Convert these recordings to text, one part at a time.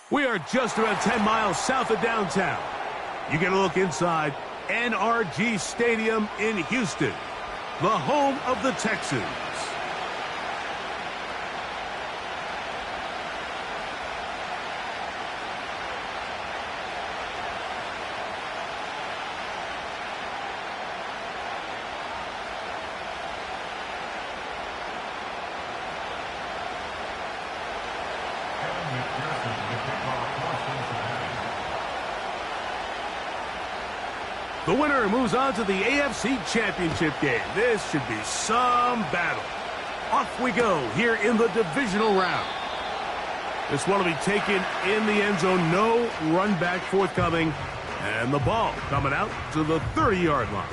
We are just about 10 miles south of downtown. You get a look inside NRG Stadium in Houston, the home of the Texans. The winner moves on to the AFC Championship game. This should be some battle. Off we go here in the divisional round. This one will be taken in the end zone. No run back forthcoming. And the ball coming out to the 30-yard line.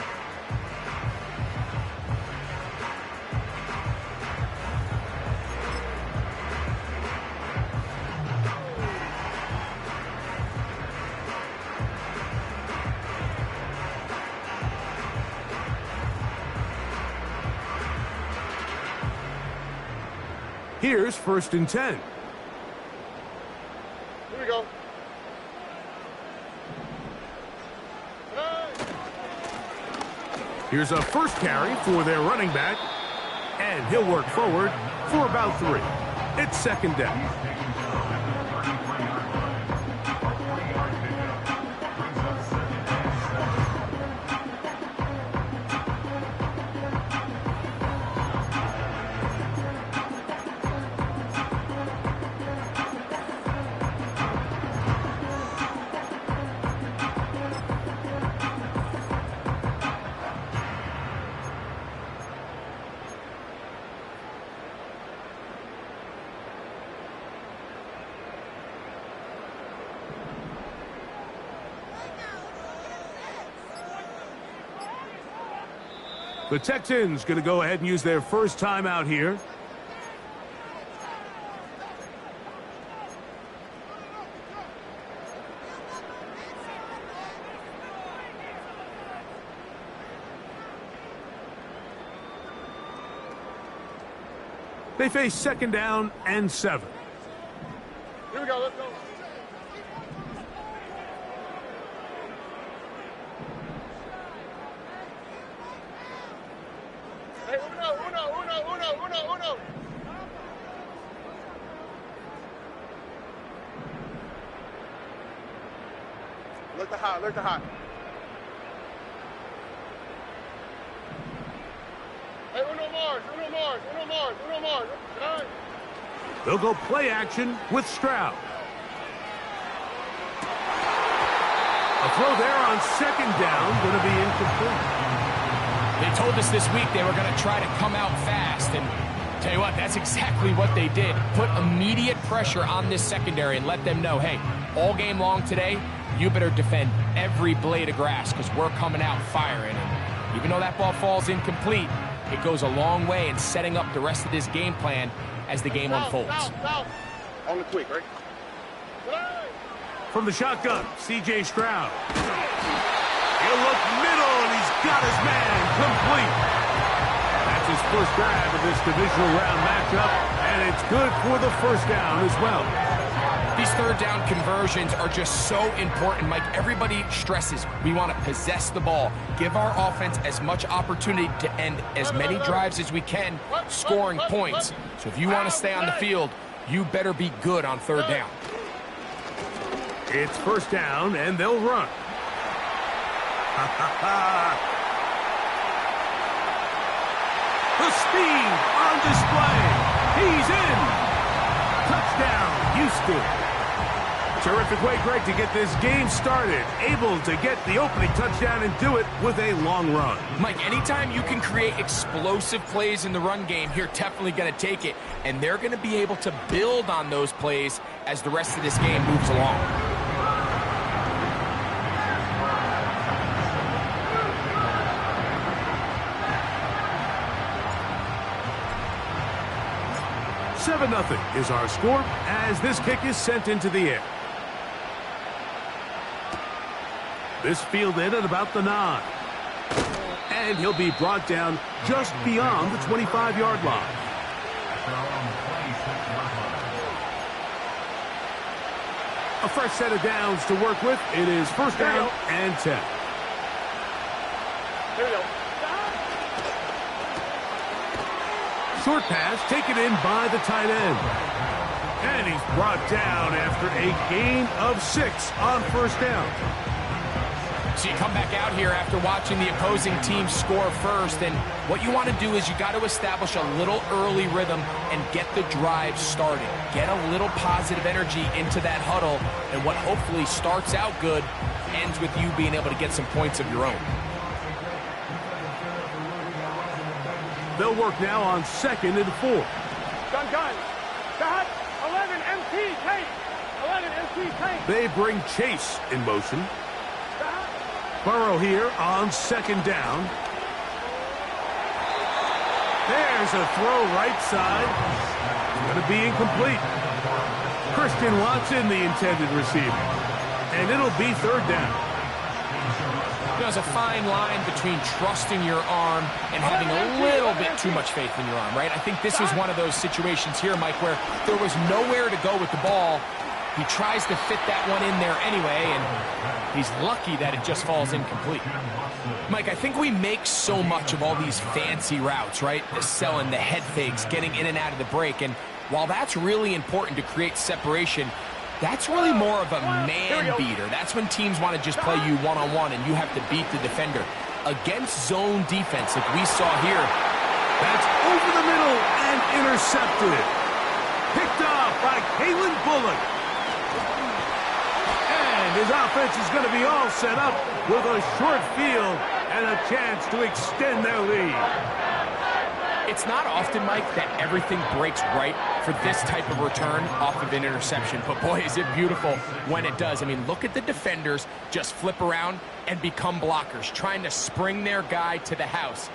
Here's 1st and 10. Here we go. Here's a first carry for their running back. And he'll work forward for about 3. It's 2nd down. The Texans going to go ahead and use their first timeout here. They face 2nd down and 7. Here we go, let's go. Hey, uno. Look the hot. Hey, uno Mars. Right. They'll go play action with Stroud. A throw there on 2nd down, going to be incomplete. They told us this week they were going to try to come out fast, and tell you what, that's exactly what they did. Put immediate pressure on this secondary and let them know, hey, all game long today, you better defend every blade of grass because we're coming out firing. And even though that ball falls incomplete, it goes a long way in setting up the rest of this game plan as the game unfolds. On the quick, right? From the shotgun, C.J. Stroud. He'll look middle, and he's got his man complete. That's his first grab of this divisional round matchup, and it's good for the 1st down as well. These 3rd down conversions are just so important, Mike. Everybody stresses we want to possess the ball, give our offense as much opportunity to end as many drives as we can, scoring points. So if you want to stay on the field, you better be good on 3rd down. It's 1st down, and they'll run. The speed on display. He's in. Touchdown, Houston. Terrific way, Greg, to get this game started. Able to get the opening touchdown and do it with a long run. Mike, anytime you can create explosive plays in the run game, you're definitely going to take it. And they're going to be able to build on those plays as the rest of this game moves along. Seven 0 is our score as this kick is sent into the air. This fielded at about the 9. And he'll be brought down just beyond the 25-yard line. A fresh set of downs to work with. It is first down and 10. Here we go. Short pass taken in by the tight end. And he's brought down after a gain of 6 on first down. So you come back out here after watching the opposing team score first, and what you want to do is you got to establish a little early rhythm and get the drive started. Get a little positive energy into that huddle, and what hopefully starts out good ends with you being able to get some points of your own. They'll work now on 2nd and 4. Gun. Got 11 MT tank. 11 MT tank. They bring Chase in motion. Burrow here on 2nd down. There's a throw right side. It's going to be incomplete. Christian Watson, the intended receiver. And it'll be 3rd down. There's a fine line between trusting your arm and having a little bit too much faith in your arm, right? I think this is one of those situations here, Mike, where there was nowhere to go with the ball. He tries to fit that one in there anyway, and he's lucky that it just falls incomplete. Mike, I think we make so much of all these fancy routes, right? The selling, the head fakes, getting in and out of the break, and while that's really important to create separation, that's really more of a man beater. That's when teams want to just play you one-on-one and you have to beat the defender. Against zone defense, like we saw here, that's over the middle and intercepted. Picked off by Kalen Bullock. And his offense is going to be all set up with a short field and a chance to extend their lead. It's not often, Mike, that everything breaks right for this type of return off of an interception. But boy, is it beautiful when it does. I mean, look at the defenders just flip around and become blockers, trying to spring their guy to the house.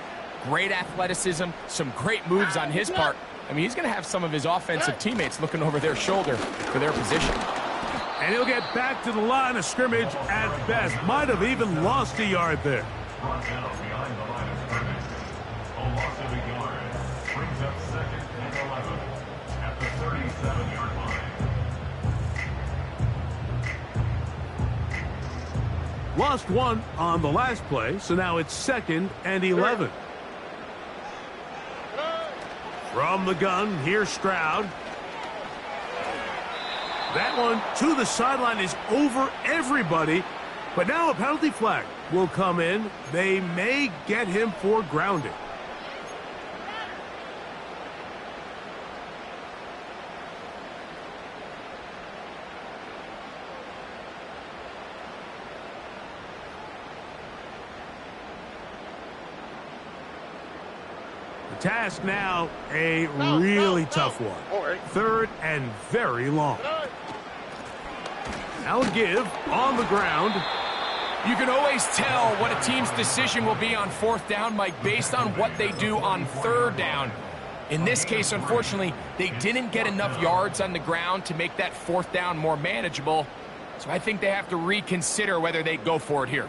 Great athleticism, some great moves on his part. I mean, he's going to have some of his offensive teammates looking over their shoulder for their position. And he'll get back to the line of scrimmage at best. Might have even lost a yard there. Brings up 2nd and 11 at the 37-yard line. Lost 1 on the last play, so now it's 2nd and 11. From the gun, here's Stroud. That one to the sideline is over everybody, but now a penalty flag will come in. They may get him for grounding. Task now, a really tough one. 3rd and very long. Now give on the ground. You can always tell what a team's decision will be on 4th down, Mike, based on what they do on 3rd down. In this case, unfortunately, they didn't get enough yards on the ground to make that 4th down more manageable. So I think they have to reconsider whether they go for it here.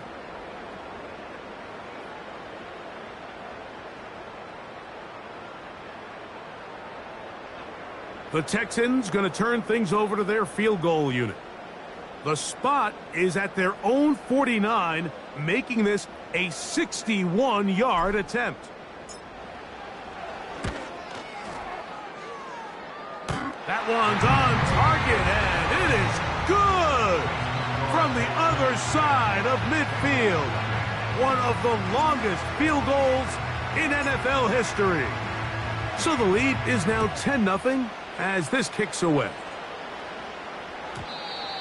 The Texans going to turn things over to their field goal unit. The spot is at their own 49, making this a 61-yard attempt. That one's on target, and it is good from the other side of midfield. One of the longest field goals in NFL history. So the lead is now 10-0 as this kicks away.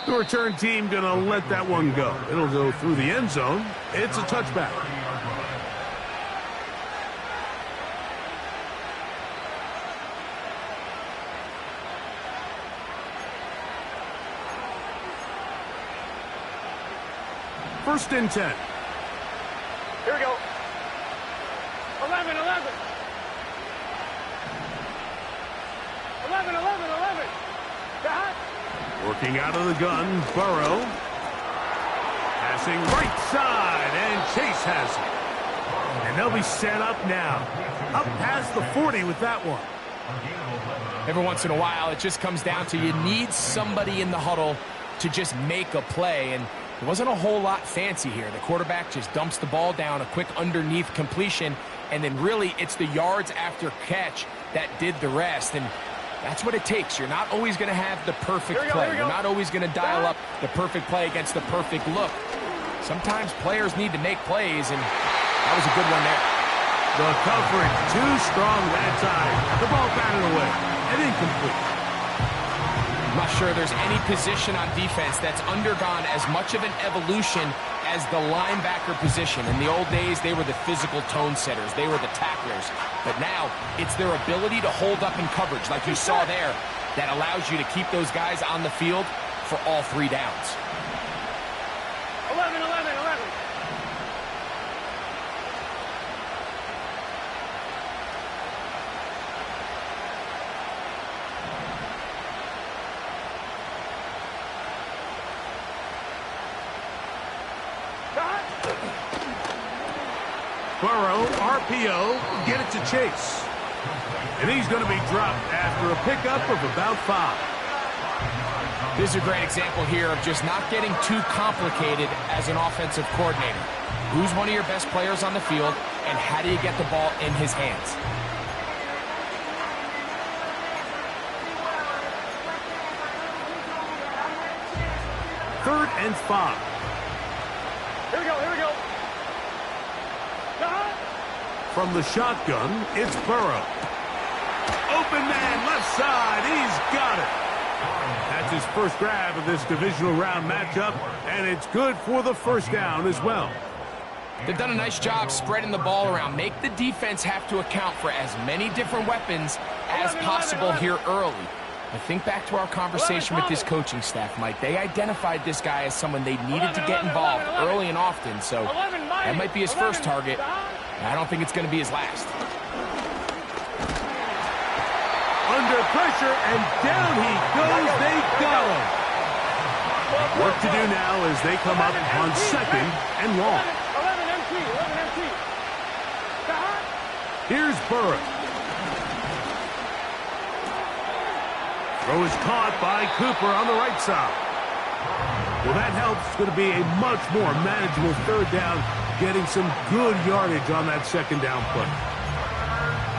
The return team going to let that one go. It'll go through the end zone. It's a touchback. First and 10. Here we go. 11. 11. Got. Working out of the gun, Burrow. Passing right side, and Chase has it. And they'll be set up now. Up past the 40 with that one. Every once in a while, it just comes down to you need somebody in the huddle to just make a play, and it wasn't a whole lot fancy here. The quarterback just dumps the ball down, a quick underneath completion, and then really it's the yards after catch that did the rest. And that's what it takes. You're not always going to have the perfect play. You're not always going to dial up the perfect play against the perfect look. Sometimes players need to make plays, and that was a good one there. The coverage too strong that time. The ball batted away and incomplete. I'm not sure there's any position on defense that's undergone as much of an evolution as the linebacker position. In the old days, they were the physical tone setters. They were the tacklers. But now, it's their ability to hold up in coverage, like you saw there, that allows you to keep those guys on the field for all 3 downs. 11, 11, 11. Burrow, RPO, get it to Chase. And he's going to be dropped after a pickup of about 5. This is a great example here of just not getting too complicated as an offensive coordinator. Who's one of your best players on the field, and how do you get the ball in his hands? Third and 5. Here we go, here we go. From the shotgun, it's Burrow. Open man, left side, he's got it. That's his first grab of this divisional round matchup, and it's good for the first down as well. They've done a nice job spreading the ball around. Make the defense have to account for as many different weapons as possible here early. I think back to our conversation with this coaching staff, Mike. They identified this guy as someone they needed to get involved early and often, so that might be his first target. I don't think it's going to be his last. Under pressure, and down he goes. They got him. Work to do now as they come up on second and long. 11 MT, 11 MT. Here's Burrow. Throw is caught by Cooper on the right side. Well, that helps. It's going to be a much more manageable third down, getting some good yardage on that second down play.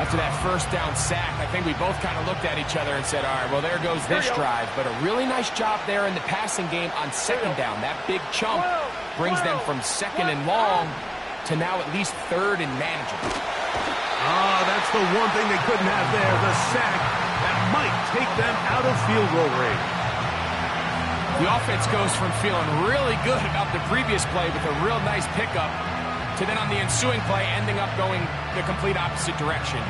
After that first down sack, I think we both kind of looked at each other and said, all right, well, there goes this drive. But a really nice job there in the passing game on second down. That big chunk brings them from second and long to now at least third and manageable. Oh, that's the one thing they couldn't have there, the sack that might take them out of field goal range. The offense goes from feeling really good about the previous play with a real nice pickup to then on the ensuing play ending up going the complete opposite direction.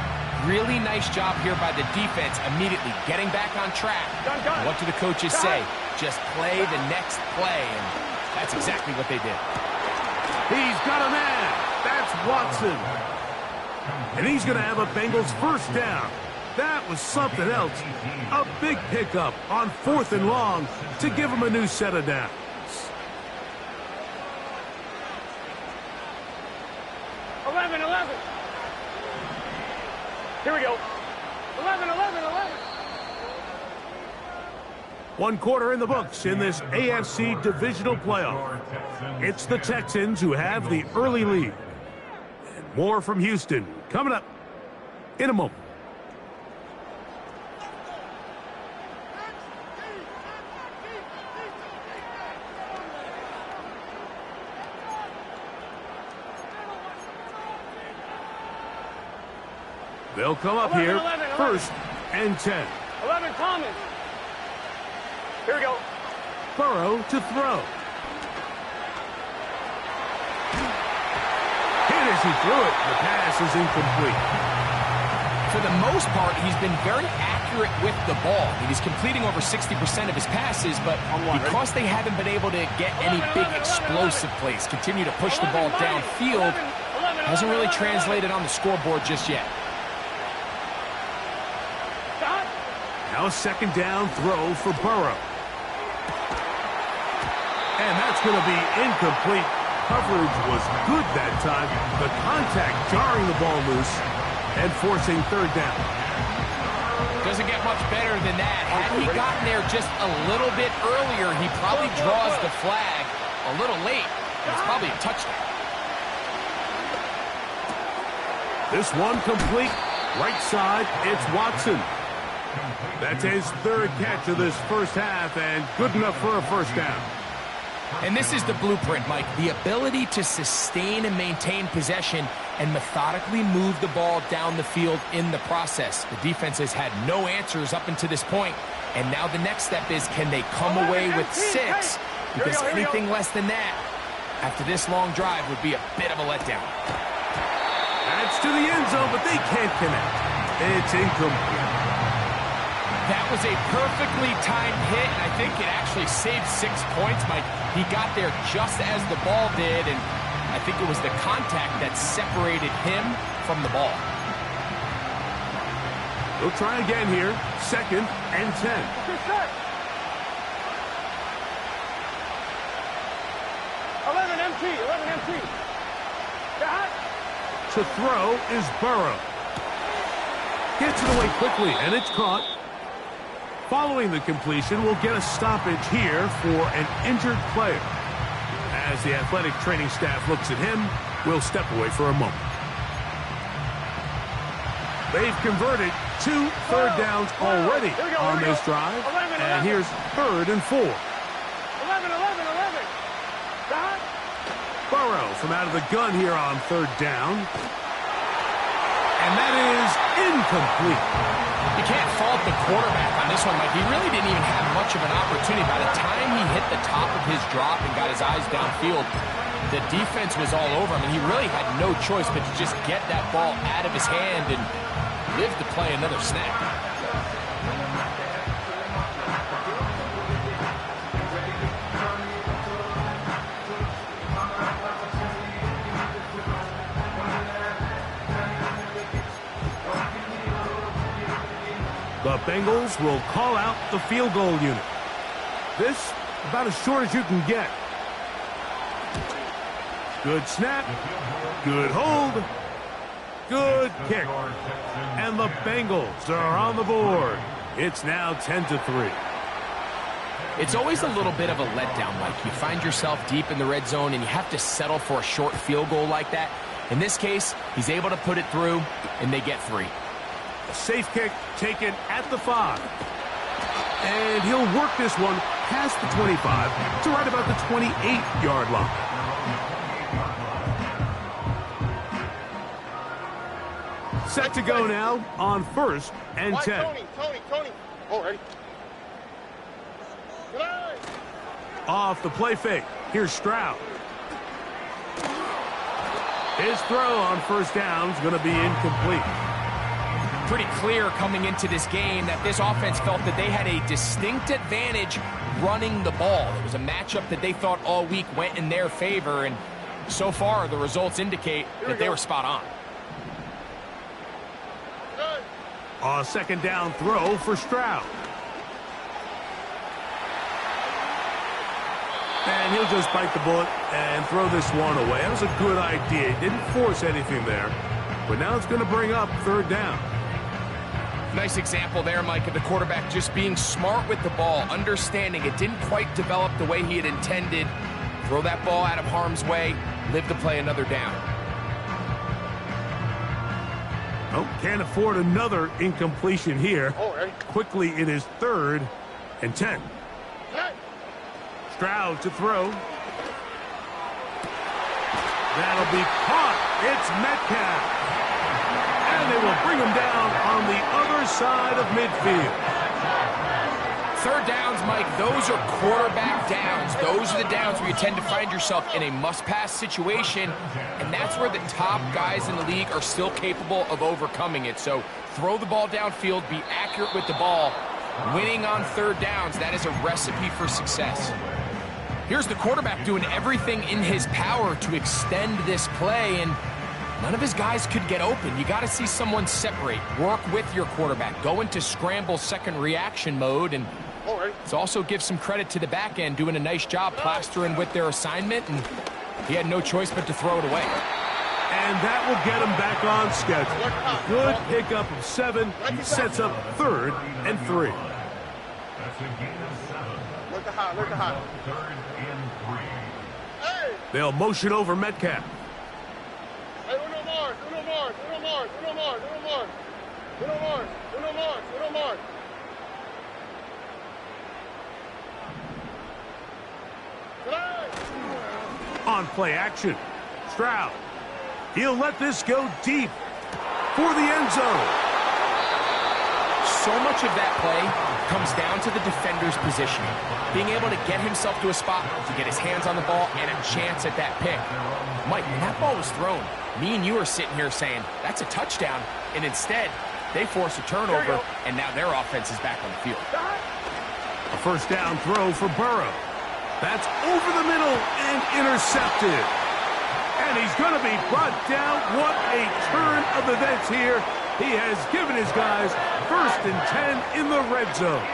Really nice job here by the defense immediately getting back on track. And what do the coaches say? Just play the next play, and that's exactly what they did. He's got a man. That's Watson. And he's going to have a Bengals first down. That was something else. A big pickup on 4th and long to give him a new set of downs. Here we go. 11, 11, 11. 1 quarter in the books in this AFC divisional playoff. It's the Texans who have the early lead. And more from Houston coming up in a moment. They'll come up 11, here 11, 11. first and 10. 11 Thomas. Here we go. Burrow to throw. Hit as he threw it. The pass is incomplete. For the most part, he's been very accurate with the ball. I mean, he's completing over 60% of his passes, but because they haven't been able to get any big explosive plays, continue to push the ball downfield, hasn't really translated on the scoreboard just yet. Now a second down throw for Burrow. And that's going to be incomplete. Coverage was good that time. The contact jarring the ball loose and forcing third down. Doesn't get much better than that. Had he gotten there just a little bit earlier, he probably draws the flag a little late. And it's probably a touchdown. This one complete. Right side, it's Watson. That's his third catch of this first half, and good enough for a first down. And this is the blueprint, Mike. The ability to sustain and maintain possession and methodically move the ball down the field in the process. The defense has had no answers up until this point, and now the next step is, can they come away with 6? Because anything less than that, after this long drive, would be a bit of a letdown. That's to the end zone, but they can't connect. It's incomplete. That was a perfectly timed hit, and I think it actually saved 6 points, Mike. He got there just as the ball did, and I think it was the contact that separated him from the ball. We'll try again here. 2nd and 10. 11 MT, 11 MT. To throw is Burrow. Gets it away quickly, and it's caught. Following the completion, we'll get a stoppage here for an injured player. As the athletic training staff looks at him, we'll step away for a moment. They've converted 2 third downs already on this drive. And here's 3rd and 4. 11, 11, 11. Burrow from out of the gun here on 3rd down. And that is incomplete. You can't fault the quarterback on this one, Mike. He really didn't even have much of an opportunity. By the time he hit the top of his drop and got his eyes downfield, the defense was all over him, and he really had no choice but to just get that ball out of his hand and live to play another snap. The Bengals will call out the field goal unit. This about as short as you can get. Good snap. Good hold. Good kick. And the Bengals are on the board. It's now 10-3. It's always a little bit of a letdown, Mike. You find yourself deep in the red zone and you have to settle for a short field goal like that. In this case, he's able to put it through, and they get 3. A safe kick taken at the 5. And he'll work this one past the 25 to right about the 28-yard line. Set to go now on 1st and 10. Tony. Oh, ready. Off the play fake. Here's Stroud. His throw on 1st down is going to be incomplete. Pretty clear coming into this game that this offense felt that they had a distinct advantage running the ball. It was a matchup that they thought all week went in their favor, and so far the results indicate that they were spot on. A 2nd down throw for Stroud. And he'll just bite the bullet and throw this one away. That was a good idea. He didn't force anything there, but now it's going to bring up 3rd down. Nice example there, Mike, of the quarterback just being smart with the ball, understanding it didn't quite develop the way he had intended. Throw that ball out of harm's way, live to play another down. Oh, can't afford another incompletion here. Quickly, it is 3rd and 10. Stroud to throw. That'll be caught. It's Metcalf. And they will bring him down on the other side of midfield. 3rd downs, Mike, those are quarterback downs. Those are the downs where you tend to find yourself in a must-pass situation, and that's where the top guys in the league are still capable of overcoming it. So throw the ball downfield, be accurate with the ball. Winning on 3rd downs, that is a recipe for success. Here's the quarterback doing everything in his power to extend this play, and none of his guys could get open. You got to see someone separate, work with your quarterback, go into scramble second reaction mode, and let's also give some credit to the back end doing a nice job plastering with their assignment, and he had no choice but to throw it away. And that will get him back on schedule. Good pickup of 7. He sets up 3rd and 3. Look at hot, look at hot. They'll motion over Metcalf. Hey, uno more, uno more, uno more, uno more, uno more. Uno more, uno more, uno more. On play action, Stroud. He'll let this go deep for the end zone. So much of that play comes down to the defender's positioning. Being able to get himself to a spot, to get his hands on the ball, and a chance at that pick. Mike, when that ball was thrown, me and you are sitting here saying, that's a touchdown. And instead, they force a turnover, and now their offense is back on the field. A first down throw for Burrow. That's over the middle and intercepted. And he's going to be brought down. What a turn of events here. He has given his guys 1st and 10 in the red zone.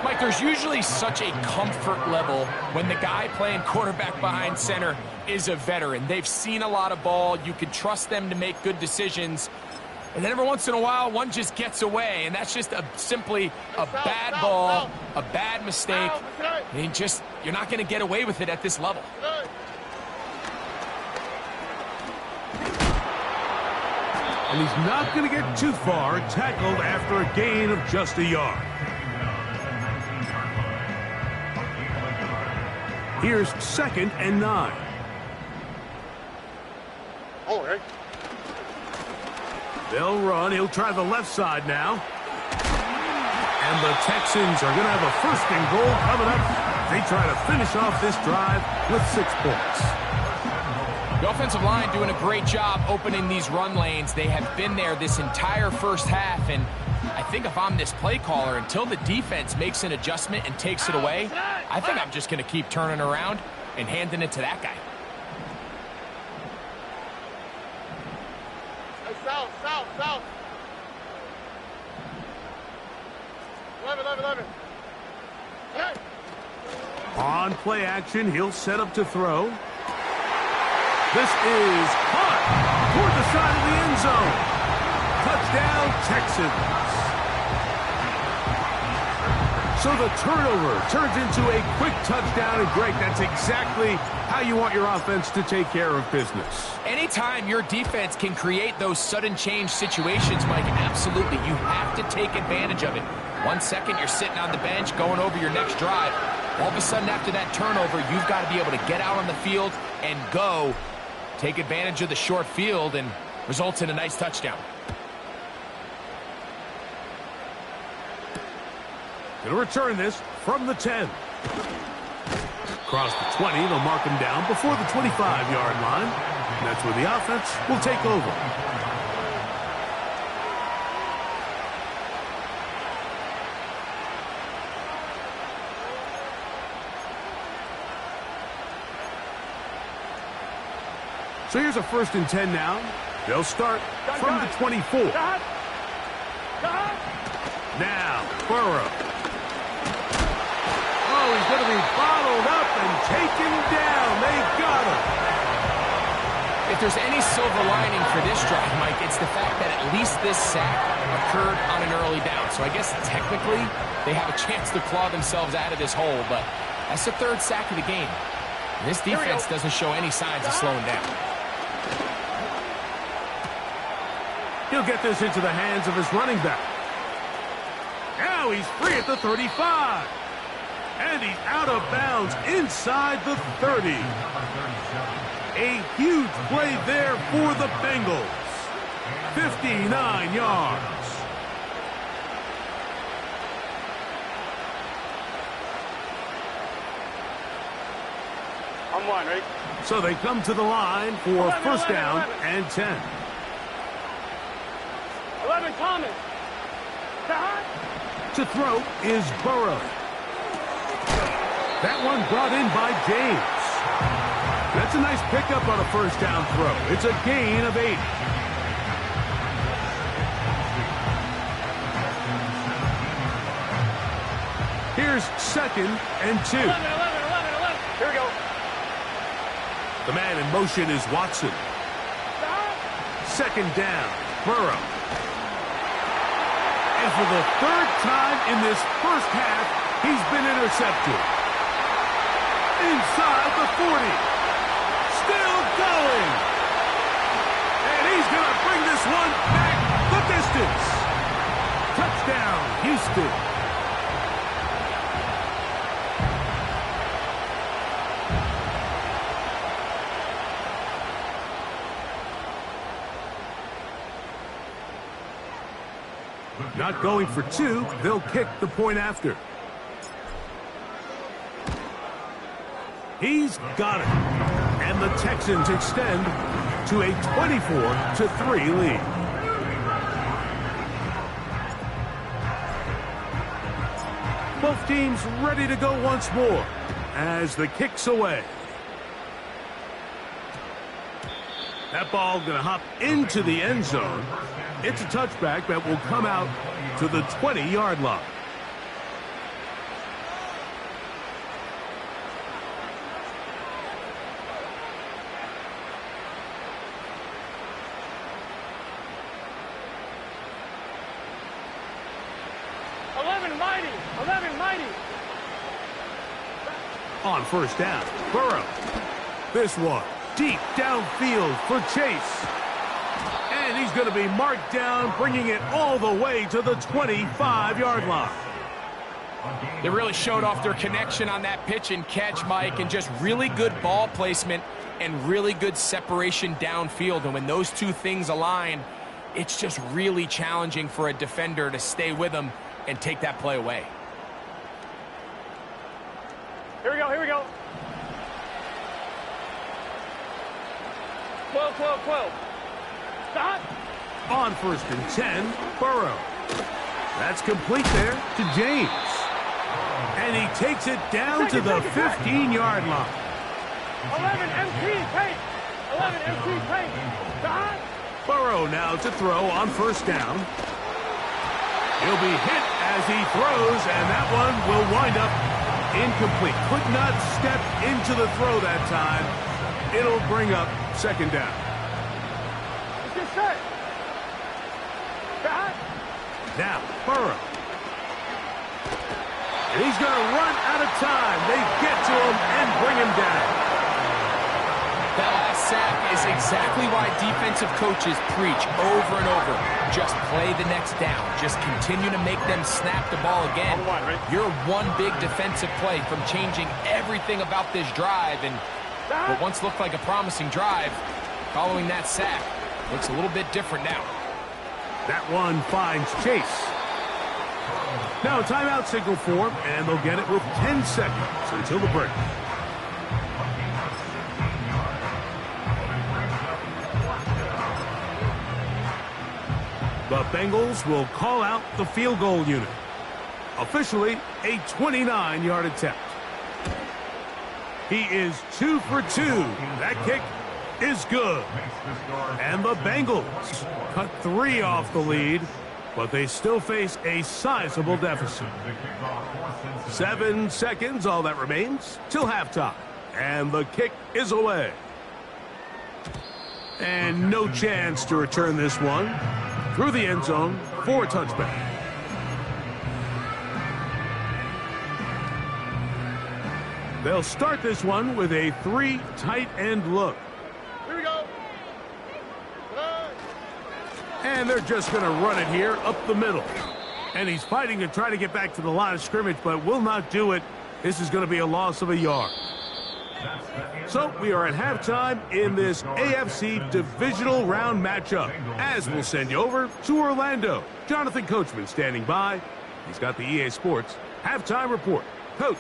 Mike, there's usually such a comfort level when the guy playing quarterback behind center is a veteran. They've seen a lot of ball. You can trust them to make good decisions. And then every once in a while, one just gets away, and that's just simply a bad ball, a bad mistake. And you're not going to get away with it at this level. And he's not going to get too far, tackled after a gain of just a yard. Here's 2nd and 9. Oh, hey. They'll run. He'll try the left side now. And the Texans are going to have a 1st and goal coming up. They try to finish off this drive with 6 points. The offensive line doing a great job opening these run lanes. They have been there this entire first half, and I think if I'm this play caller, until the defense makes an adjustment and takes it away, I think I'm just going to keep turning around and handing it to that guy. South, south, south. 11. Hey. On play action, he'll set up to throw. This is caught toward the side of the end zone. Touchdown, Texans. So the turnover turns into a quick touchdown, and Greg, that's exactly how you want your offense to take care of business. Anytime your defense can create those sudden change situations, Mike, absolutely, you have to take advantage of it. 1 second, you're sitting on the bench going over your next drive. All of a sudden, after that turnover, you've got to be able to get out on the field and go. Take advantage of the short field and results in a nice touchdown. Going to return this from the 10. Across the 20, they'll mark him down before the 25-yard line. And that's where the offense will take over. So here's a 1st and 10 now. They'll start from the 24. Now, Burrow. Oh, he's going to be bottled up and taken down. They got him. If there's any silver lining for this drive, Mike, it's the fact that at least this sack occurred on an early down. So I guess technically they have a chance to claw themselves out of this hole, but that's the 3rd sack of the game. This defense doesn't show any signs of slowing down. He'll get this into the hands of his running back. Now he's free at the 35. And he's out of bounds inside the 30. A huge play there for the Bengals. 59 yards. I'm one, right? So they come to the line for 1st down and 10. 11, Thomas. To throw is Burrow. That one brought in by James. That's a nice pickup on a 1st down throw. It's a gain of 8. Here's 2nd and 2. 11. Here we go. The man in motion is Watson. second down. Burrow. And for the third time in this first half, he's been intercepted. Inside the 40. Still going. And he's going to bring this one back the distance. Touchdown, Houston. Not going for two, they'll kick the point after. He's got it. And the Texans extend to a 24-3 lead. Both teams ready to go once more as the kick's away. That ball going to hop into the end zone. It's a touchback that will come out to the 20-yard line. On first down, Burrow. This one deep downfield for Chase. And he's going to be marked down, bringing it all the way to the 25-yard line. They really showed off their connection on that pitch and catch, Mike, and just really good ball placement and really good separation downfield. And when those two things align, it's just really challenging for a defender to stay with them and take that play away. Here we go, here we go. 12, 12, 12. Stop. On first and 10, Burrow. That's complete there to James. And he takes it down to the 15-yard line. 11 MT, paint. 11 MT, paint. Stop. Burrow now to throw on first down. He'll be hit as he throws, and that one will wind up incomplete. Could not step into the throw that time. It'll bring up second down. Get set. Stop. Now, Burrow. And he's going to run out of time. They get to him and bring him down. That last sack is exactly why defensive coaches preach over and over. Just play the next down. Just continue to make them snap the ball again. You're one big defensive play from changing everything about this drive. And what once looked like a promising drive, following that sack, looks a little bit different now. That one finds Chase. Now a timeout signal for him, and they'll get it with 10 seconds until the break. The Bengals will call out the field goal unit. Officially, a 29-yard attempt. He is 2 for 2. That kick is good. And the Bengals cut 3 off the lead, but they still face a sizable deficit. 7 seconds, all that remains, till halftime. And the kick is away. And no chance to return this one. Through the end zone for a touchback. They'll start this one with a 3 tight end look. Here we go. And they're just going to run it here up the middle. And he's fighting to try to get back to the line of scrimmage, but will not do it. This is going to be a loss of a yard. So we are at halftime in this AFC divisional round matchup, as we'll send you over to Orlando. Jonathan Coachman standing by. He's got the EA Sports halftime report. Coach.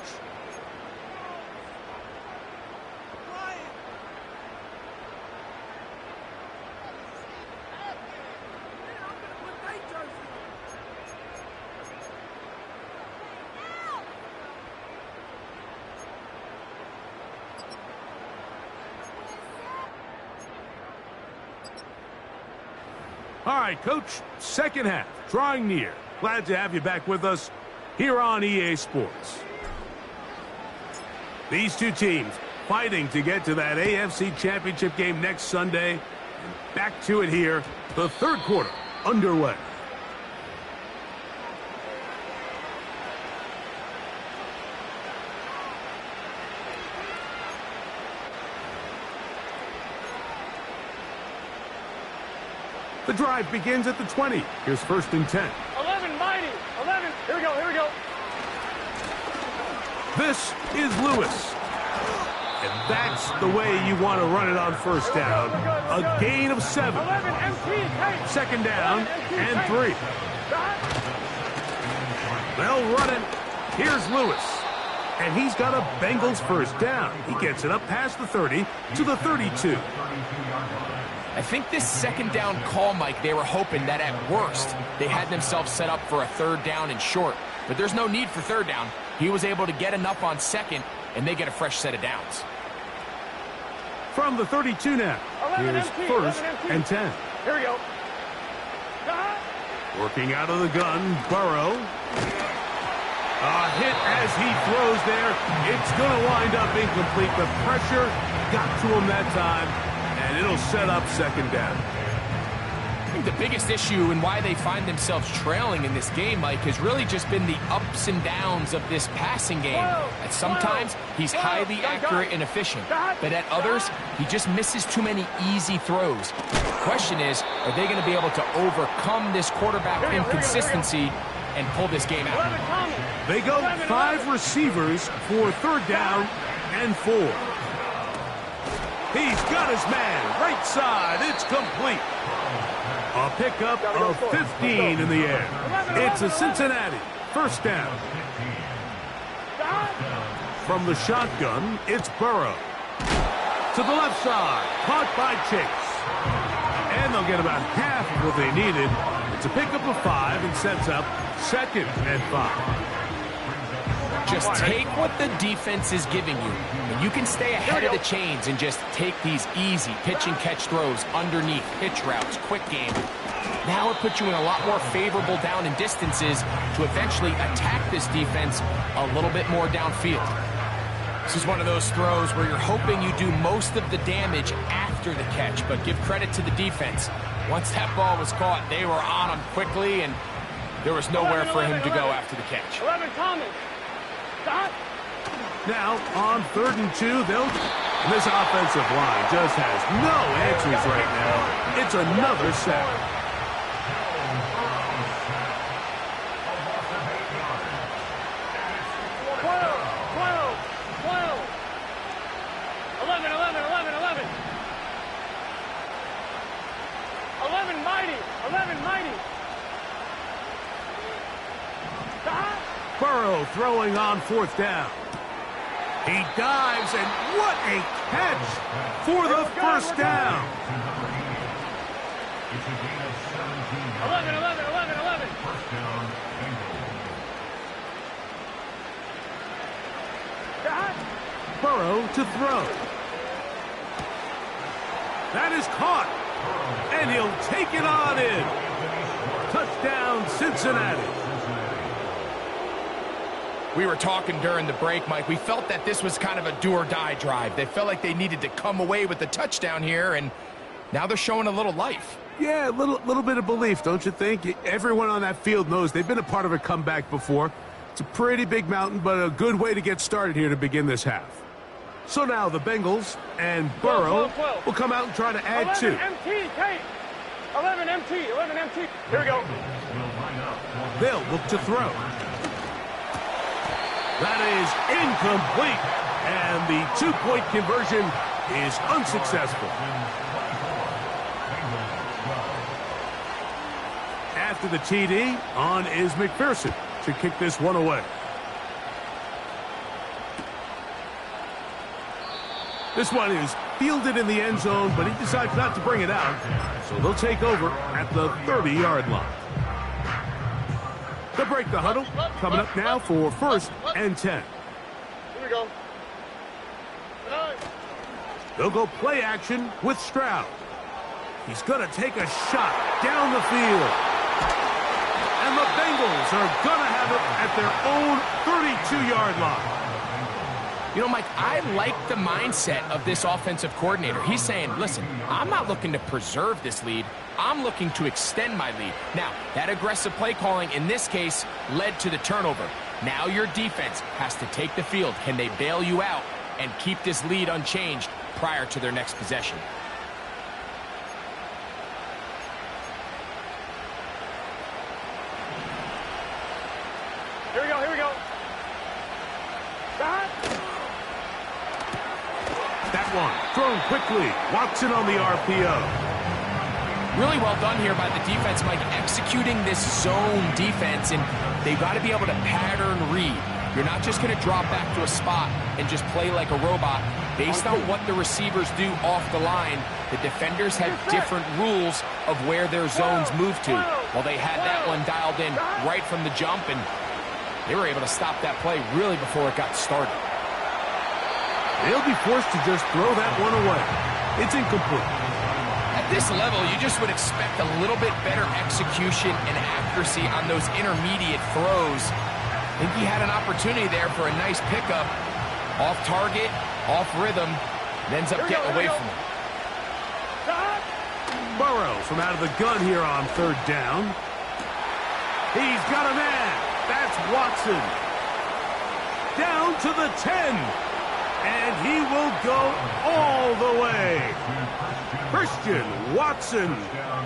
All right, Coach, second half, drawing near. Glad to have you back with us here on EA Sports. These two teams fighting to get to that AFC Championship game next Sunday. Back to it here, the third quarter underway. The drive begins at the 20. Here's 1st and 10. 11, mighty. 11. Here we go. Here we go. This is Lewis. And that's the way you want to run it on 1st down. A gain of 7. 11, MT. 2nd down and 3. They'll run it. Here's Lewis. And he's got a Bengals 1st down. He gets it up past the 30 to the 32. I think this 2nd down call, Mike, they were hoping that at worst they had themselves set up for a 3rd down and short. But there's no need for 3rd down. He was able to get enough on 2nd, and they get a fresh set of downs. From the 32 now, here's 1st and 10. Here we go. Working out of the gun, Burrow. A hit as he throws there. It's going to wind up incomplete. The pressure got to him that time, and it'll set up 2nd down. I think the biggest issue and why they find themselves trailing in this game, Mike, has really just been the ups and downs of this passing game. At sometimes, he's highly accurate and efficient, but at others, he just misses too many easy throws. The question is, are they going to be able to overcome this quarterback inconsistency and pull this game out? They go 5 receivers for 3rd down and 4. He's got his man, right side, it's complete. A pickup of 15 in the air. It's a Cincinnati 1st down. From the shotgun, it's Burrow. To the left side, caught by Chase. And they'll get about half of what they needed. It's a pickup of 5 and sets up 2nd and 5. Just take what the defense is giving you. And you can stay ahead of the chains and just take these easy pitch-and-catch throws underneath, pitch routes, quick game. Now it puts you in a lot more favorable down and distances to eventually attack this defense a little bit more downfield. This is one of those throws where you're hoping you do most of the damage after the catch, but give credit to the defense. Once that ball was caught, they were on him quickly, and there was nowhere for him to go after the catch. 11, Thomas. Now, on 3rd and 2, this offensive line just has no answers right now. It's another sack. 11, mighty. 11, mighty. Burrow throwing on 4th down. He dives, and what a catch for the 1st down. 11, 11, 11, 11. Burrow to throw. That is caught, and he'll take it on in. Touchdown, Cincinnati. We were talking during the break, Mike. We felt that this was kind of a do-or-die drive. They felt like they needed to come away with the touchdown here, and now they're showing a little life. Yeah, a little bit of belief, don't you think? Everyone on that field knows they've been a part of a comeback before. It's a pretty big mountain, but a good way to get started here to begin this half. So now the Bengals and Burrow will come out and try to add 2. 11 MT, Kate. 11 MT, 11 MT. Here we go. They'll look to throw. That is incomplete, and the 2-point conversion is unsuccessful. After the TD, on is McPherson to kick this one away. This one is fielded in the end zone, but he decides not to bring it out, so they'll take over at the 30-yard line. They'll break the huddle. Coming up now for 1st and 10. Here we go. They'll go play action with Stroud. He's going to take a shot down the field. And the Bengals are going to have it at their own 32-yard line. You know, Mike, I like the mindset of this offensive coordinator. He's saying, listen, I'm not looking to preserve this lead. I'm looking to extend my lead. Now, that aggressive play calling in this case led to the turnover. Now your defense has to take the field. Can they bail you out and keep this lead unchanged prior to their next possession? Here we go, here we go. That one thrown quickly. Watson on the RPO. Really well done here by the defense, Mike, executing this zone defense, and they've got to be able to pattern read. You're not just going to drop back to a spot and just play like a robot. Based on what the receivers do off the line, the defenders have different rules of where their zones move to. Well, they had that one dialed in right from the jump, and they were able to stop that play really before it got started. They'll be forced to just throw that one away. It's incomplete. At this level, you just would expect a little bit better execution and accuracy on those intermediate throws. I think he had an opportunity there for a nice pickup. Off target, off rhythm, and ends up getting away from it. Burrow from out of the gun here on third down. He's got a man. That's Watson. Down to the 10. And he will go all the way. Christian Watson.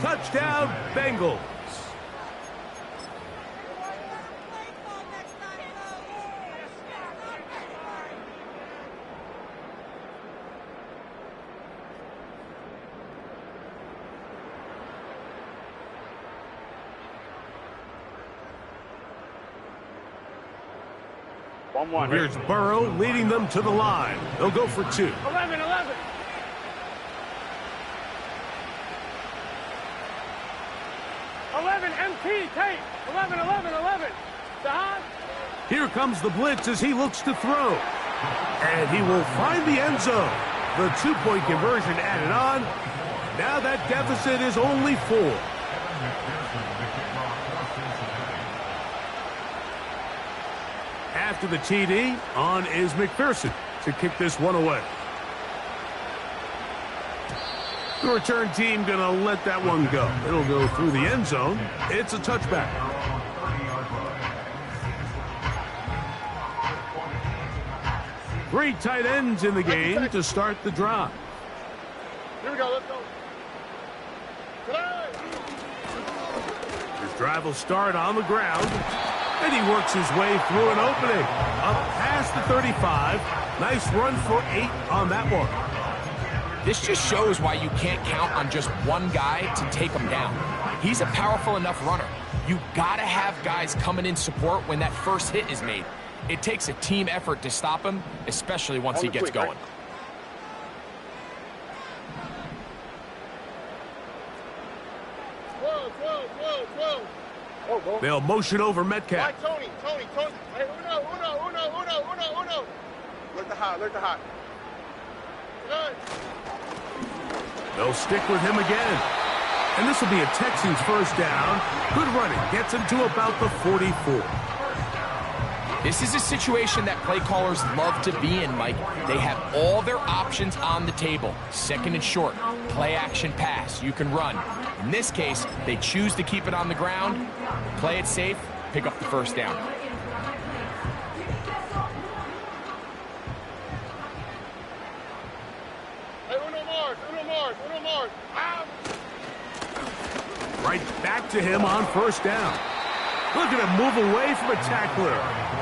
Touchdown, Bengals. Here's Burrow leading them to the line. They'll go for 2. 11. 11, MT, tape. 11. Here comes the blitz as he looks to throw. And he will find the end zone. The 2-point conversion added on. Now that deficit is only 4. After the TD, on is McPherson to kick this one away. The return team going to let that one go. It'll go through the end zone. It's a touchback. Three tight ends in the game to start the drive. Here we go, let's go. His drive will start on the ground. And he works his way through an opening. Up past the 35. Nice run for 8 on that one. This just shows why you can't count on just one guy to take him down. He's a powerful enough runner. You gotta have guys coming in support when that first hit is made. It takes a team effort to stop him, especially once he gets going. They'll motion over Metcalf. Right, Tony. Hey, uno. Look the hot. Good. They'll stick with him again. And this will be a Texans first down. Good running. Gets him to about the 44. This is a situation that play callers love to be in, Mike. They have all their options on the table. Second and short, play action pass. You can run. In this case, they choose to keep it on the ground, play it safe, pick up the first down. Hey, uno more. Right back to him on first down. Look at him move away from a tackler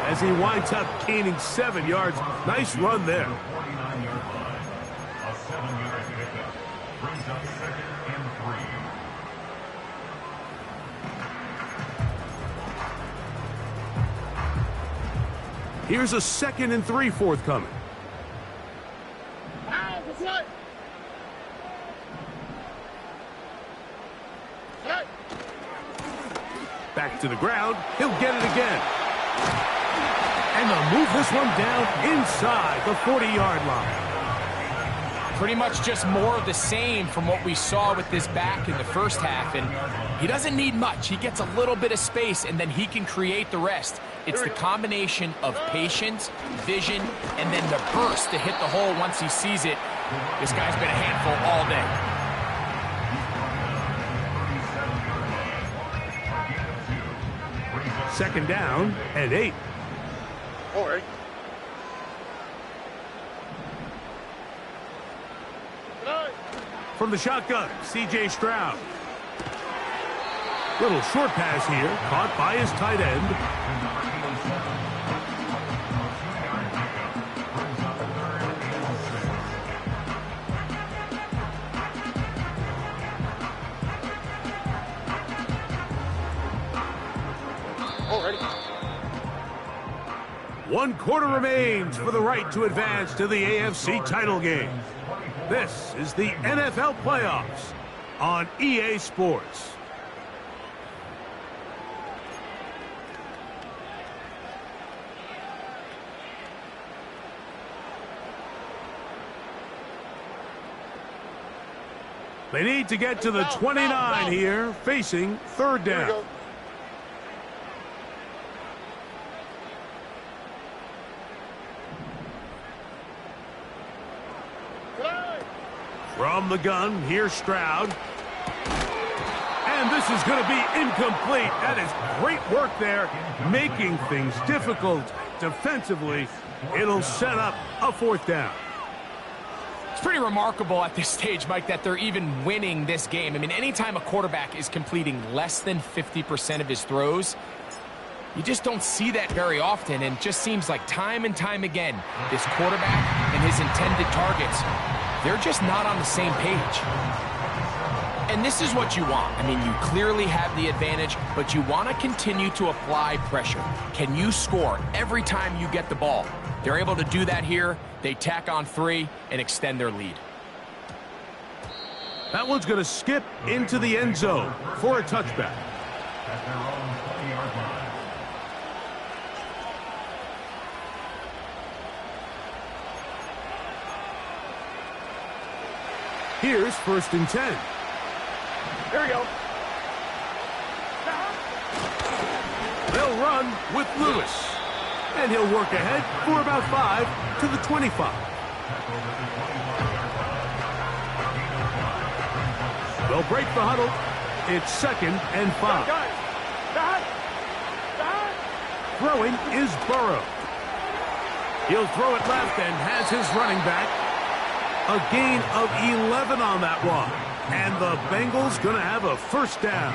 as he winds up gaining 7 yards. Nice run there. Here's a 2nd and 3 forthcoming. Back to the ground. He'll get it again. And they'll move this one down inside the 40-yard line. Pretty much just more of the same from what we saw with this back in the first half. And he doesn't need much. He gets a little bit of space, and then he can create the rest. It's the combination of patience, vision, and then the burst to hit the hole once he sees it. This guy's been a handful all day. Second down and 8. All right. From the shotgun, C.J. Stroud. Little short pass here, caught by his tight end. One quarter remains for the right to advance to the AFC title game. This is the NFL playoffs on EA Sports. They need to get to the 29 here, facing third down. From the gun, here's Stroud. And this is going to be incomplete. That is great work there, making things difficult defensively. It'll set up a fourth down. It's pretty remarkable at this stage, Mike, that they're even winning this game. I mean, anytime a quarterback is completing less than 50% of his throws, you just don't see that very often, and it just seems like time and time again, this quarterback and his intended targets, they're just not on the same page. And this is what you want. I mean, you clearly have the advantage, but you want to continue to apply pressure. Can you score every time you get the ball? They're able to do that here. They tack on 3 and extend their lead. That one's going to skip into the end zone for a touchback. Here's 1st and 10. Here we go. They'll run with Lewis. And he'll work ahead for about 5 to the 25. They'll break the huddle. It's 2nd and 5. Throwing is Burrow. He'll throw it left and has his running back. A gain of 11 on that one. And the Bengals going to have a first down.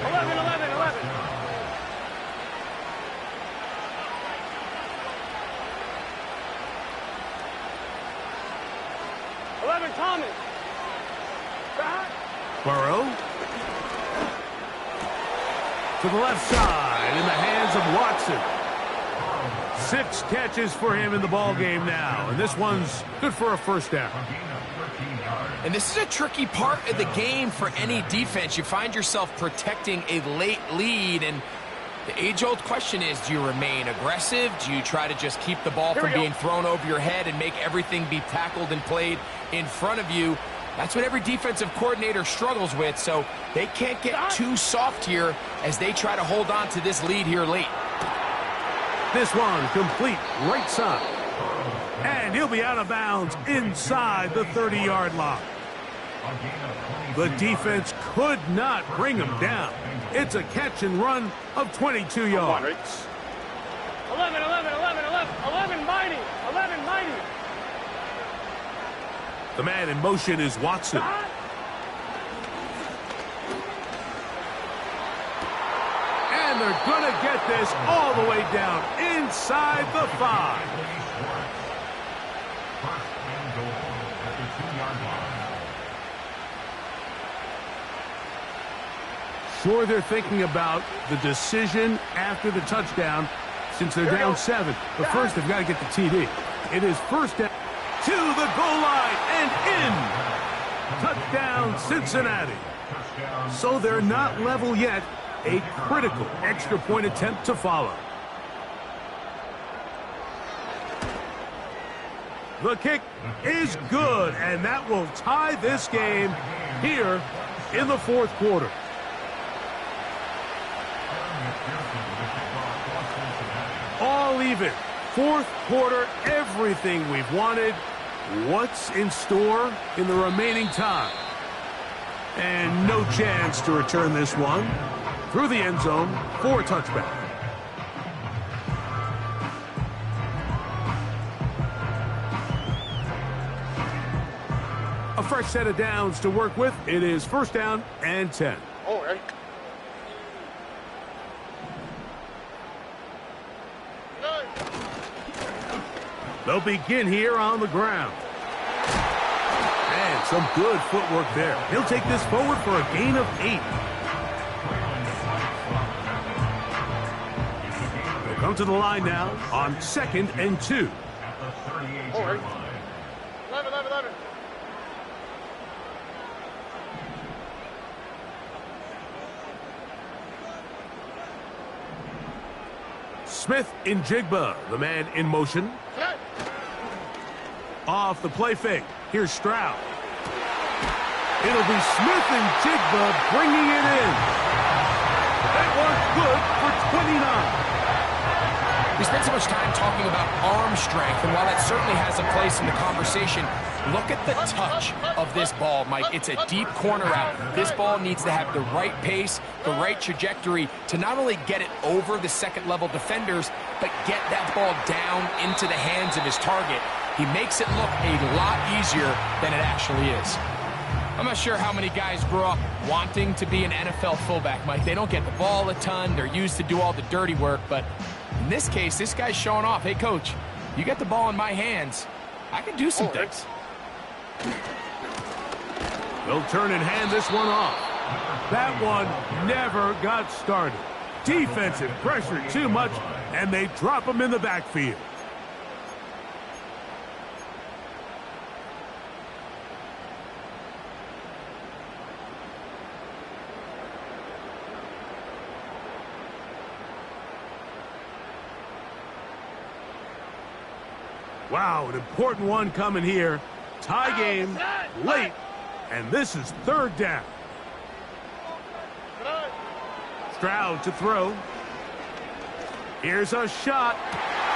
11. 11, Thomas. Back. Burrow. To the left side in the hands of Watson. 6 catches for him in the ball game now, and this one's good for a first down. And this is a tricky part of the game for any defense. You find yourself protecting a late lead, and the age-old question is, do you remain aggressive? Do you try to just keep the ball from being thrown over your head and make everything be tackled and played in front of you? That's what every defensive coordinator struggles with, so they can't get too soft here as they try to hold on to this lead here late. This one complete right side. And he'll be out of bounds inside the 30-yard line. The defense could not bring him down. It's a catch and run of 22 yards. 11, mighty. 11, mighty. The man in motion is Watson. And they're going to get this all the way down inside the 5. Sure, they're thinking about the decision after the touchdown since they're down 7. But first, they've got to get the TD. It is first down to the goal line and in. Touchdown, Cincinnati. So they're not level yet. A critical extra point attempt to follow. The kick is good, and that will tie this game here in the 4th quarter. even. Fourth quarter, everything we've wanted. What's in store in the remaining time? And no chance to return this one. Through the end zone for a touchback. A fresh set of downs to work with. It is first down and 10. Oh, right. They'll begin here on the ground. And some good footwork there. He'll take this forward for a gain of 8. They'll come to the line now on 2nd and 2. Oh, right. 11. Smith in Jigba, the man in motion. Off the play fake. Here's Stroud. It'll be Smith and Jigba bringing it in. That one's good for 29. We spent so much time talking about arm strength, and while that certainly has a place in the conversation, look at the touch of this ball, Mike. It's a deep corner route. This ball needs to have the right pace, the right trajectory to not only get it over the second-level defenders, but get that ball down into the hands of his target. He makes it look a lot easier than it actually is. I'm not sure how many guys grow up wanting to be an NFL fullback, Mike. They don't get the ball a ton. They're used to do all the dirty work. But in this case, this guy's showing off. Hey, coach, you get the ball in my hands. I can do some things. They'll turn and hand this one off. That one never got started. Defensive pressure too much, and they drop him in the backfield. Wow, an important one coming here. Tie game, late, and this is third down. Stroud to throw. Here's a shot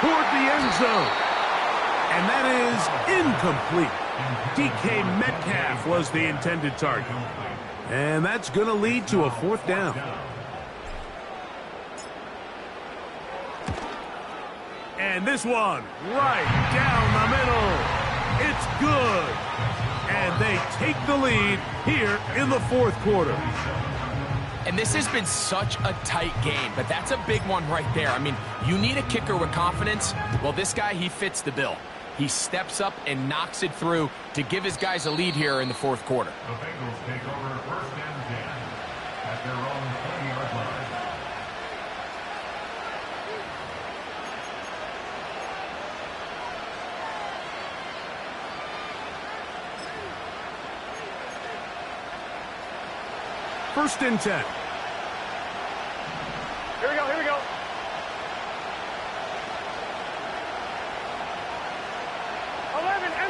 toward the end zone. And that is incomplete. DK Metcalf was the intended target. And that's going to lead to a fourth down. And this one right down the middle. It's good. And they take the lead here in the fourth quarter. And this has been such a tight game, but that's a big one right there. I mean, you need a kicker with confidence. Well, this guy, he fits the bill. He steps up and knocks it through to give his guys a lead here in the fourth quarter. The Bengals take over first and 10 at their own 20-yard line. First and 10. Here we go.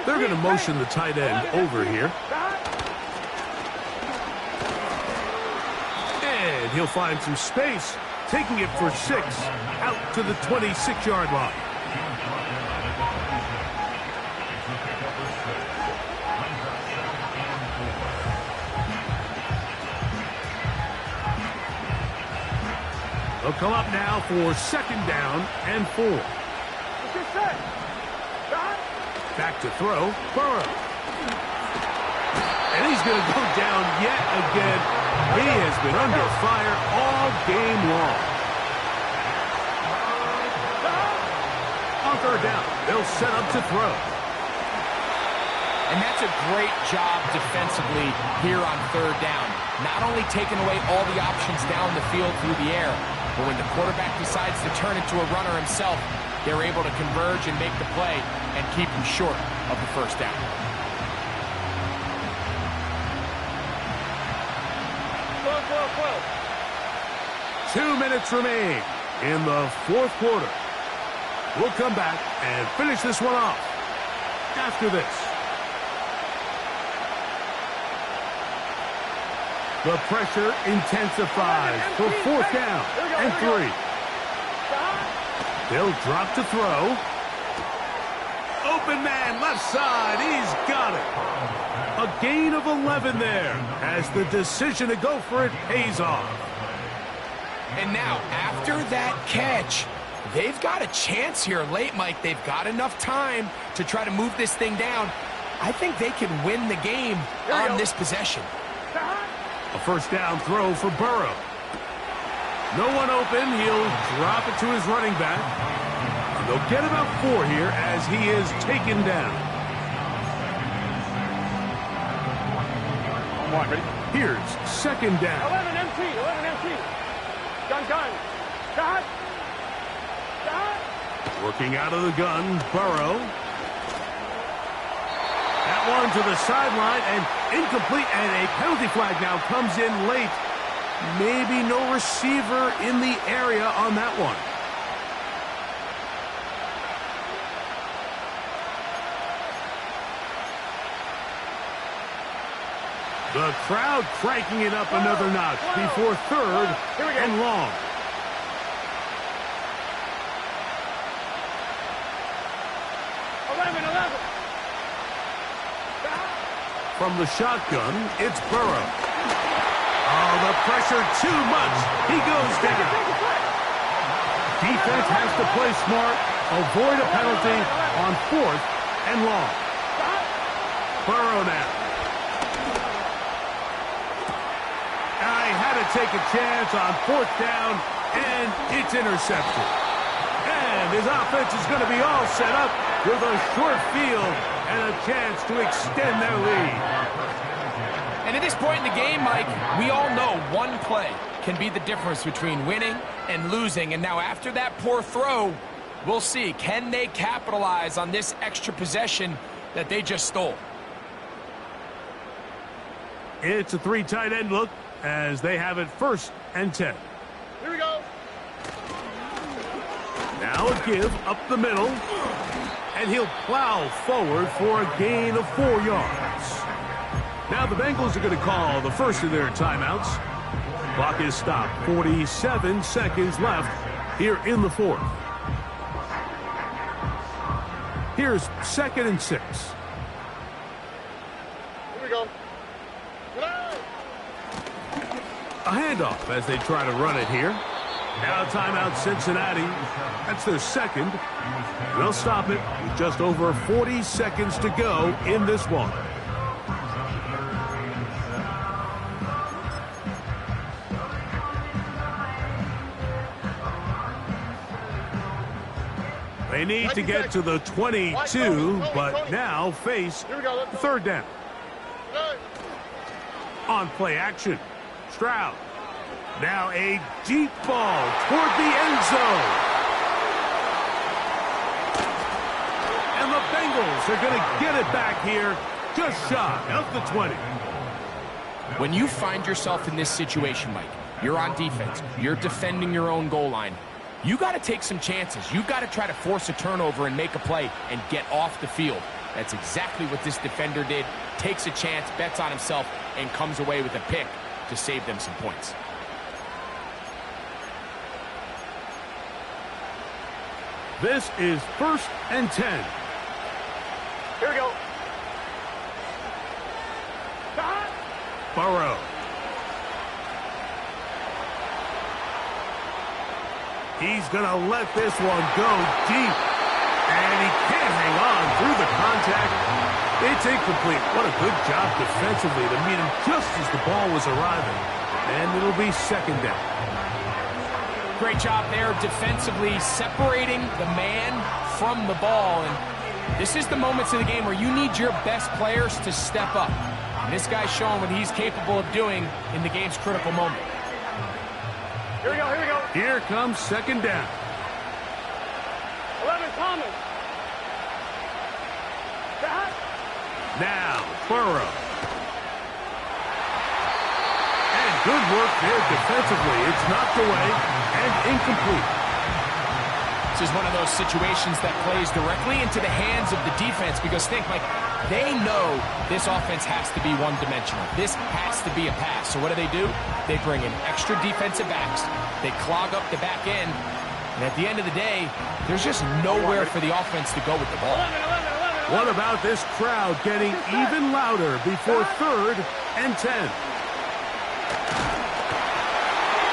They're going to motion the tight end over here. And he'll find some space, taking it for 6 out to the 26-yard line. They'll come up now for second down and 4. Back to throw, Burrow. And he's going to go down yet again. He has been under fire all game long. On third down, they'll set up to throw. And that's a great job defensively here on third down. Not only taking away all the options down the field through the air, but when the quarterback decides to turn into a runner himself, they're able to converge and make the play and keep him short of the first down. Well. 2 minutes remain in the fourth quarter. We'll come back and finish this one off after this. The pressure intensifies for fourth down and 3. They'll drop to throw. Open man, left side. He's got it. A gain of 11 there as the decision to go for it pays off. And now, after that catch, they've got a chance here late, Mike. They've got enough time to try to move this thing down. I think they can win the game on this possession. A first down throw for Burrow. No one open. He'll drop it to his running back. They'll get about 4 here as he is taken down. All right, ready? Here's second down. 11 MT, 11 MT. Gun. Shot. Working out of the gun, Burrow. That one to the sideline and incomplete, and a penalty flag now comes in late. Maybe no receiver in the area on that one. The crowd cranking it up another notch before third and long. From the shotgun, it's Burrow. Oh, the pressure too much. He goes down. Defense has to play smart, avoid a penalty on 4th and long. Burrow now. I had to take a chance on 4th down, and it's intercepted. And his offense is going to be all set up with a short field and a chance to extend their lead. And at this point in the game, Mike, we all know one play can be the difference between winning and losing. And now after that poor throw, we'll see, can they capitalize on this extra possession that they just stole? It's a 3 tight end look as they have it 1st and 10. Here we go. Now a give up the middle. And he'll plow forward for a gain of 4 yards. Now the Bengals are going to call the first of their timeouts. Clock is stopped. 47 seconds left here in the 4th. Here's 2nd and 6. Here we go. A handoff as they try to run it here. Now timeout Cincinnati. That's their 2nd. They'll stop it with just over 40 seconds to go in this one. They need to get to the 22, but now face 3rd down. On play action, Stroud. Now a deep ball toward the end zone. And the Bengals are going to get it back here just shy of the 20. When you find yourself in this situation, Mike, you're on defense, you're defending your own goal line, you got to take some chances. You've got to try to force a turnover and make a play and get off the field. That's exactly what this defender did. Takes a chance, bets on himself, and comes away with a pick to save them some points. This is 1st and 10. Here we go. Burrow. He's going to let this one go deep. And he can't hang on through the contact. It's incomplete. What a good job defensively to meet him just as the ball was arriving. And it'll be 2nd down. Great job there defensively, separating the man from the ball. And this is the moments of the game where you need your best players to step up. And this guy's showing what he's capable of doing in the game's critical moment. Here we go, here we go. Here comes 2nd down. 11 Thomas. Now, Burrow. And good work there defensively. It's knocked away and incomplete. This is one of those situations that plays directly into the hands of the defense because think, Mike, they know this offense has to be one-dimensional. This has to be a pass. So what do? They bring in extra defensive backs. They clog up the back end, And at the end of the day, there's just nowhere for the offense to go with the ball. 11. What about this crowd getting even louder before 3rd and 10?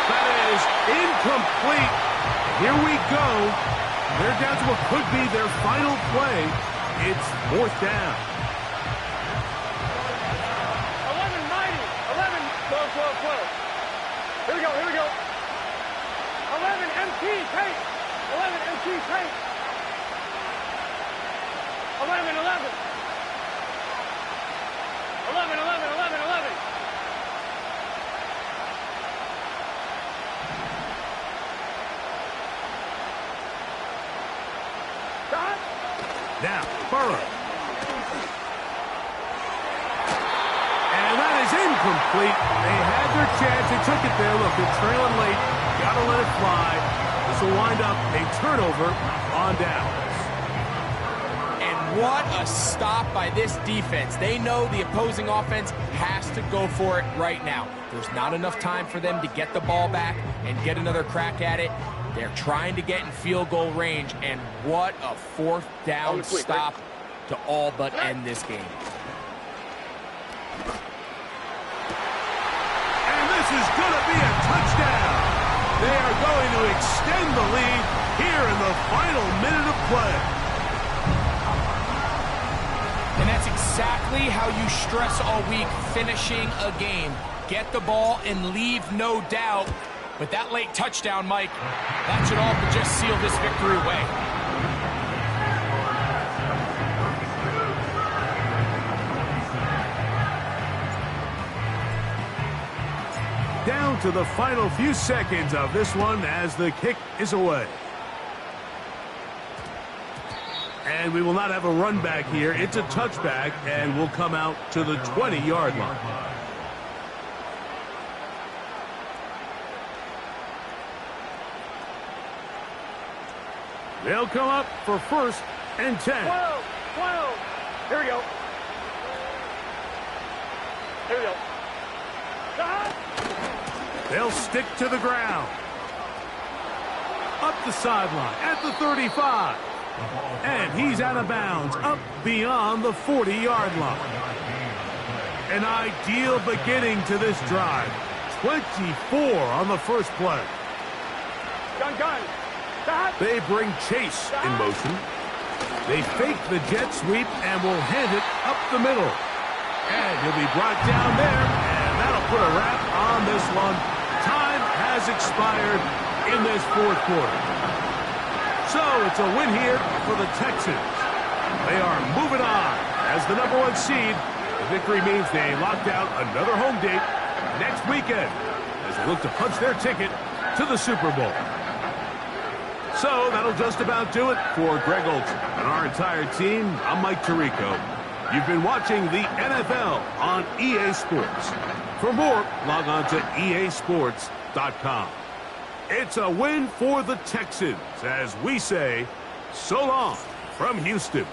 That is incomplete. Here we go. They're down to what could be their final play. It's 4th down. 11, mighty. 11, 12. Here we go. 11, MT, tape. 11, MT, tape. 11. 11. Stop. Now, Burrow. And that is incomplete. They had their chance. They took it there. Look, they're trailing late. Got to let it fly. This will wind up a turnover on downs. And what a stop by this defense. They know the opposing offense has to go for it right now. There's not enough time for them to get the ball back and get another crack at it. They're trying to get in field goal range, and what a 4th down stop to all but end this game. And this is going to be a touchdown. They are going to extend the lead here in the final minute of play. And that's exactly how you stress all week finishing a game. Get the ball and leave no doubt. But that late touchdown, Mike, that should all but just seal this victory away. Down to the final few seconds of this one as the kick is away. And we will not have a run back here. It's a touchback, and we'll come out to the 20-yard line. They'll come up for 1st and 10. 12. Here we go. Stop. They'll stick to the ground. Up the sideline at the 35. And he's out of bounds up beyond the 40-yard line. An ideal beginning to this drive. 24 on the first play. Gun. Stop. They bring Chase in motion. They fake the jet sweep and will hand it up the middle. And he'll be brought down there, and that'll put a wrap on this one. Time has expired in this 4th quarter. So it's a win here for the Texans. They are moving on as the #1 seed. The victory means they locked out another home date next weekend as they look to punch their ticket to the Super Bowl. So that'll just about do it for Greg Olson and our entire team. I'm Mike Tirico. You've been watching the NFL on EA Sports. For more, log on to easports.com. It's a win for the Texans as we say so long from Houston.